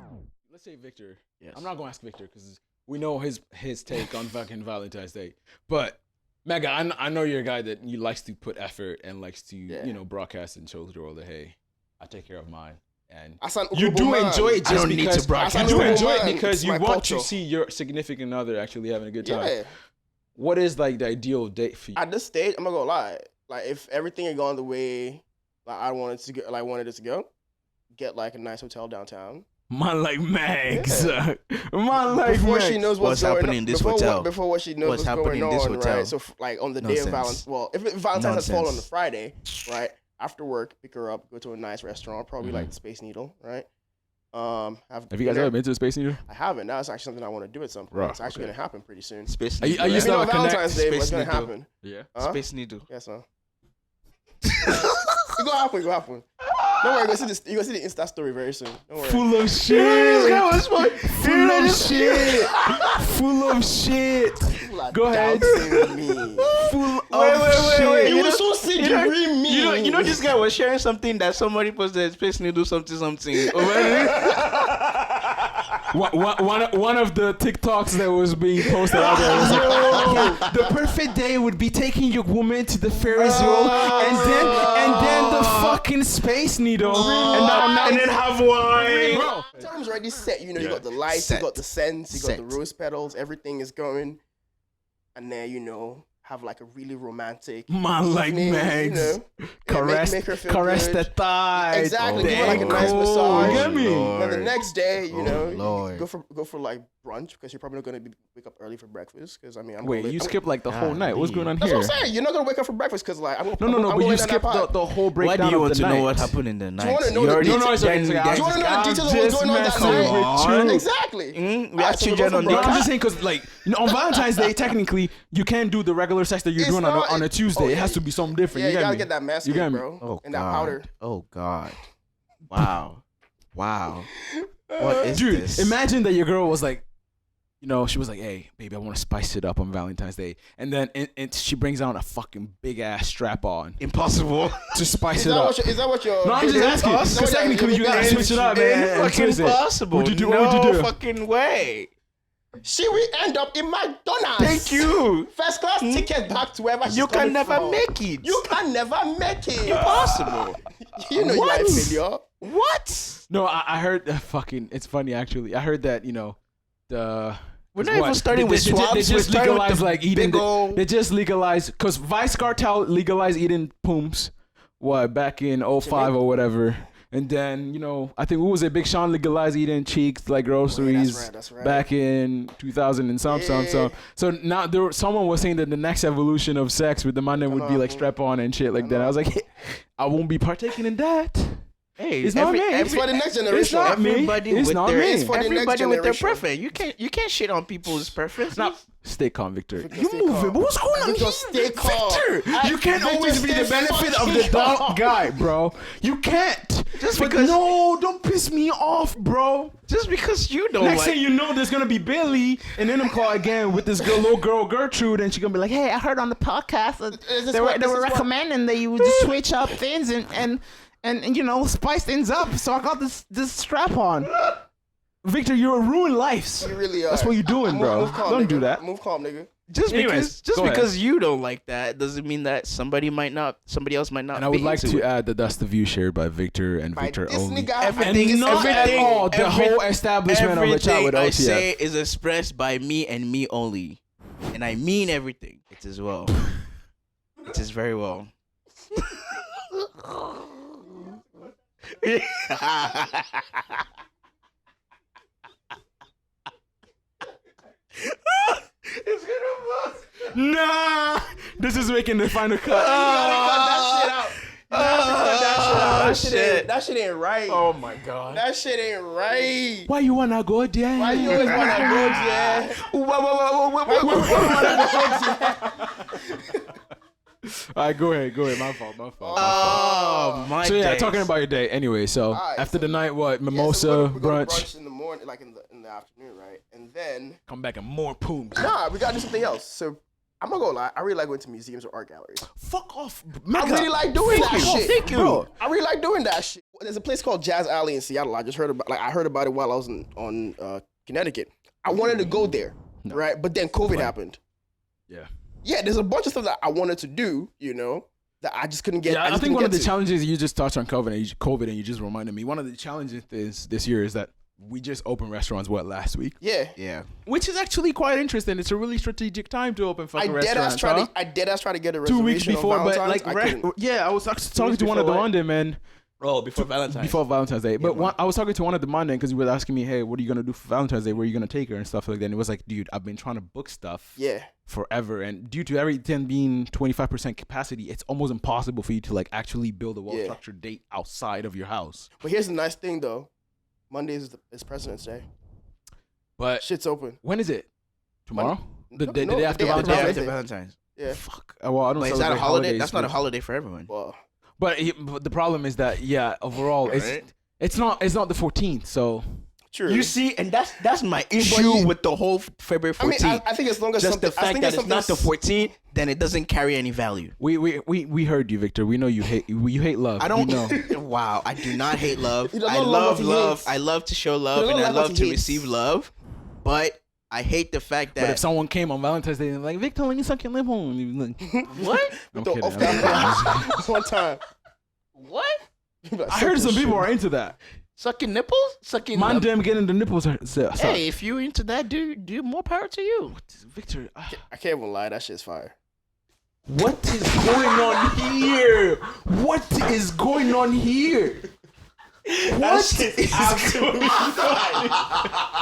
Let's say Victor. Yes. I'm not gonna ask Victor because we know his take on fucking Valentine's Day. But Mega, I know you're a guy that you likes to put effort and likes to broadcast and show the world that, hey, I take care of mine, and I sound you do honorable man. enjoy it I just don't need to because broadcast. you I do sound enjoy honorable it man. because It's you my want culture. to see your significant other actually having a good time. Yeah. What is like the ideal date for you? At this stage, I'm not gonna lie. Like if everything had gone the way like I wanted it to go, get like a nice hotel downtown. Man like Max. Man like Before Max. she knows What's going happening on, in this before hotel? before what she knows What's what's happening going in this on, hotel? right? So like on the day of Nonsense. if Valentine's has fallen on the Nonsense. Friday, right? After work, pick her up, go to a nice restaurant, probably Mhm. like the Space Needle, right? Have you guys ever been to the Space Needle? I haven't. That's actually something I want to do at some point. Right, It's actually okay. gonna happen pretty soon. Space I needle. used Maybe to not have a connect. Valentine's Day, but it's Space gonna Needle. happen. Yeah. Huh? Space needle. Yes, sir. It go happen. Don't worry, you gonna see the Insta story very soon. Don't worry. Full of shit. Full of shit. Full of shit. People are Go ahead. doubting me. Full of shit. You were so sick, you bring me. You know this guy was sharing something that somebody posted, Space Needle something. One of the TikToks that was being posted out there was like, the perfect day would be taking your woman to the Ferris wheel and then the fucking Space Needle and then have wine. Bro. Terms already set. You know, you Yeah. got the lights, Set. you got the scents, you got the Set. rose petals. Everything is going, and then have like a really romantic Man like evening, Max. Caress, make her feel Caress good. the thighs. Exactly, give her like a nice Cool. massage. You get me? Lord. And then the next day, you Lord. go for like brunch because you're probably not gonna wake up early for breakfast. Because I mean, Wait, you skipped like the whole God, night. What's dude. going on That's here? what I'm saying. You're not gonna wake up for breakfast because like I'm No, I'm but going you in skipped that the whole Why breakdown do you of want the to know night. what happened in the night? wanna know You the already details? No, it's okay. then It's okay. guys- Do you wanna know the I'm details of what's just going on that messing night? with you. Exactly. we had children on the No, I'm car. just saying because, like, on Valentine's Day, technically, you can't do the regular sex that you're It's doing not- on a Tuesday. oh, It yeah. has to be something different. Yeah, you get gotta me? get that mask, You get me? bro, Oh and God. that powder. Oh God. Wow. What is Dude, this? imagine that your girl was like, she was like, hey, baby, I want to spice it up on Valentine's Day. And then she brings out a fucking big ass strap on Impossible. to spice Is it that up. what you're? No, I'm just asking. Because technically, you gotta switch it up, man. Fucking Twist it. impossible. What would you do? No What would you do? fucking way. She will end up in McDonald's. Thank you. First class ticket back to wherever she's You can coming never from. make it. You can never make it. Impossible. You know What? you're a failure. What? No, I heard it's funny actually. I heard that, the We're not even starting with they swabs. just We're starting with legalized the like eating. big ol'- They just legalized because Vice Cartel legalized eating pooms. What back in 05 or whatever, and then I think what was it? Big Sean legalized eating cheeks like groceries That's right. back in 2000 and some. Yeah. So now someone was saying that the next evolution of sex with the man that would be like strap on and shit like that. I was like, I won't be partaking in that. Hey, It's not me. It's for the next generation. It's not me. Everybody It's with not their me. It's for the next everybody with their generation. preference. You can't shit on people's preferences. Now, stay calm, Victor. Victor, You stay moving, calm. but what's going on Victor, here? stay calm. Victor, you can't Victor, always be the stay benefit of the fucking dumb calm. guy, bro. You can't. Just But because- no, don't piss me off, bro. Just because you don't Next like. thing you know, there's gonna be Billy, and then I'm call again with this little girl Gertrude, and she's gonna be like, "Hey, I heard on the podcast that they were recommending that you would just switch up things and spice things up. So I got this strap on." Victor, you're ruining lives. You really are. That's what you're doing, bro. Move calm, Don't nigga. do that. Move calm, nigga. Anyways, go ahead. because you don't like that doesn't mean that somebody else might not. And I would be like into to it. add that that's the view shared by Victor and By Victor this only. nigga, Everything- And not at everything- all the whole establishment of the chat with Everything I O.T.F. say is expressed by me and me only, and I mean everything. It is well. It is very well. It's gonna bust. Nah, this is making the final cut. That shit ain't right. Oh my god. That shit ain't right. Why you wanna go there? Why you always wanna go there? All right, go ahead. My fault. Oh my. So yeah, days. talking about your day. Anyway, so Alright, after so- the night, what? Yeah, Mimosa, so we go to brunch. in the morning, like in the afternoon, right? And then Come back and more pooms. nah, we gotta do something else. So I'm not gonna lie, I really like going to museums or art galleries. Fuck off. I really like doing that shit. Thank you. Bro, I really like doing that shit. There's a place called Jazz Alley in Seattle. I heard about it while I was on Connecticut. I wanted to go there, right? But then COVID happened. Yeah. Yeah, there's a bunch of stuff that I wanted to do, that I just couldn't get. Yeah, I just think couldn't one of get the to. challenges you just touched on COVID and you just reminded me. One of the challenges this year is that we just opened restaurants last week, Yeah. Yeah. which is actually quite interesting. It's a really strategic time to open fucking restaurants. I dead ass try to get a 2 weeks reservation before, on but Valentine's. like, I couldn't. yeah, I was talking to one of the before what? London men Oh, before Valentine's. before Valentine's Day. But man. I was talking to one of the Monday because he was asking me, hey, what are you gonna do for Valentine's Day? Where are you gonna take her and stuff like that? And it was like, dude, I've been trying to book stuff Yeah. forever, and due to everything being 25% capacity, it's almost impossible for you to like actually build a well-structured date outside of your house. But here's the nice thing though. Monday is President's Day. But Shit's open. when is it? Tomorrow? The No, day the after day after Valentine's Day? Valentine's Day. Valentine's. Yeah. Fuck. Well, I don't But is that a celebrate holiday? holidays, That's not a but- holiday for everyone. Well, But the problem is that overall Right. it's not the 14th. So true. You see, and that's my issue with the whole February I mean, 14th. I think as long as Just something, the fact that it's not the 14th, then it doesn't carry any value. we heard you, Victor. We know you hate love. I don't We know. Wow, I do not hate love. He does I not love love what he love. hates. I love to show He love doesn't and I like what love he to hates. receive love, but I hate the fact But if that someone came on Valentine's Day and like, Victor, let me suck your lip hole, and you'd be like, what? I'm the kidding. off that one time. What? I heard some people are into that. Sucking nipples? Sucking Man, them getting the nipples. Hey, if you're into that, do more power to you. Victor, I can't even lie. That shit's fire. what is going on here? What is going on here? What is going on?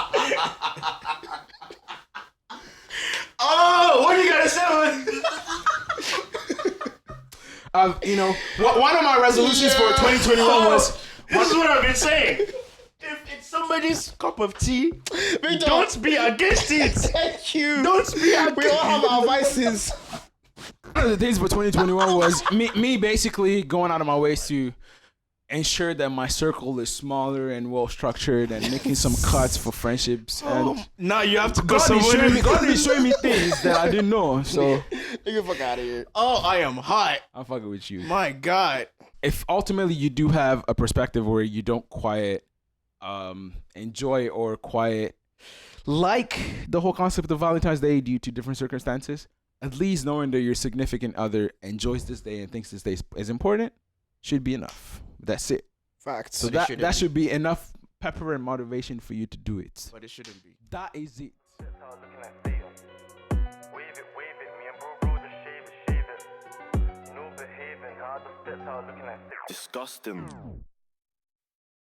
Oh, what do you gotta say? One of my resolutions for 2021 was This is what I've been saying. If it's somebody's cup of tea, don't be against it. Thank you. Don't be against We all have our vices. one of the things for 2021 was me basically going out of my ways to ensure that my circle is smaller and well structured and making some cuts for friendships. And Now you have to go God is somewhere. showing me things that I didn't know. So Nigga, fuck out of here. Oh, I am hot. I'm fucking with you. My God. If ultimately you do have a perspective where you don't quite enjoy or quite like the whole concept of Valentine's Day due to different circumstances, at least knowing that your significant other enjoys this day and thinks this day is important should be enough. That's it. Facts. So But it shouldn't that be. should be enough pepper and motivation for you to do it. But it shouldn't be. That is it. Disgusting.